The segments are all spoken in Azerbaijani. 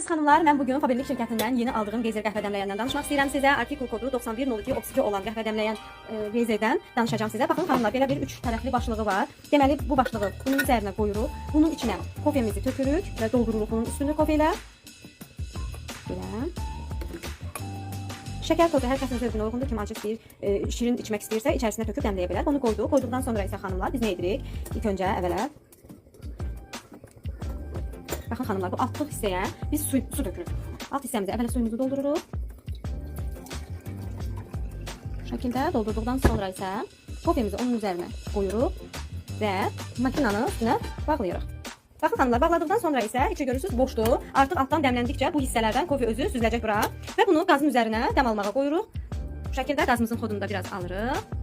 Əziz xanımlar, mən bugün Faberlik şirkətindən yeni aldığım geyzer qəhvə dəmləyəndən danışmaq istəyirəm sizə. Artikul kodu 910232 olan qəhvə dəmləyən geyzerdən danışacağım sizə. Baxın xanımlar, belə bir 3 tərəfli başlığı var. Deməli, bu başlığı bunun üzərinə qoyuruq. Bunun içinə kofemizi tökürük və doldururuq bunun üstünü kofe ilə. Belə. Şəkər tozu hər kəsin zövqünə uyğundur. Kim acı istəyir, şirin içmək istəyirsə içərisinə töküb dəmləyə bilər. Onu qoyduq. Qoyduqdan sonra isə xanımlar biz nə edirik? İlk öncə əvvələ baxın xanımlar, bu altlıq hissəyə biz su dökürük. Alt hissəmizə əvvələ suyumuzu doldururuq. Bu şəkildə doldurduqdan sonra isə kofemizi onun üzərinə qoyuruq və makinanın üstünə bağlayırıq. Baxın xanımlar, bağladıqdan sonra isə içi görürsünüz boşdur. Artıq altdan dəmləndikcə bu hissələrdən kofe özü süzüləcək bura və bunu qazın üzərinə dəm almağa qoyuruq. Bu şəkildə qazımızın xodunu da biraz alırıq.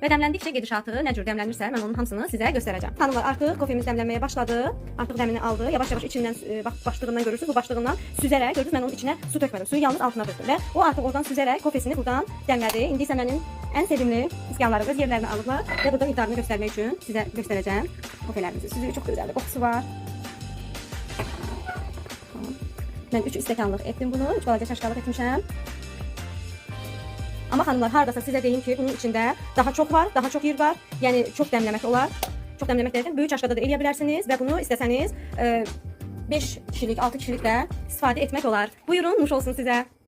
Və dəmləndikcə gedişatı nə cür dəmlənirsə mən onun hamısını sizə göstərəcəm. Xanımlar, artıq kofemiz dəmlənməyə başladı. Artıq dəmini aldı. Yavaş-yavaş içindən başlığından görürsünüz. Bu başlığından süzərək gördünüz, mən onun içinə su tökmədim. Suyu yalnız altına döktüm və o artıq oradan süzərək kofesini buradan dəmlədi. İndi isə mənim ən sevimli iskanları öz yerlərini alıblar və burada miqdarını göstərmək üçün sizə göstərəcəm kofelərimizi. Süzüyü çox gözəldir, qoxusu var. Mən 3 stəkanlıq etdim bunu. 3 balaca çaşqalıq etmişəm. Amma xanımlar, hardasa sizə deyim ki, bunun içində daha çox var, daha çox yer var. Yəni çox dəmləmək olar. Çox dəmləmək deyirəm, böyük çaşqada da eləyə bilərsiniz və bunu istəsəniz 5 kişilik, 6 kişilik də istifadə etmək olar. Buyurun, nuş olsun sizə.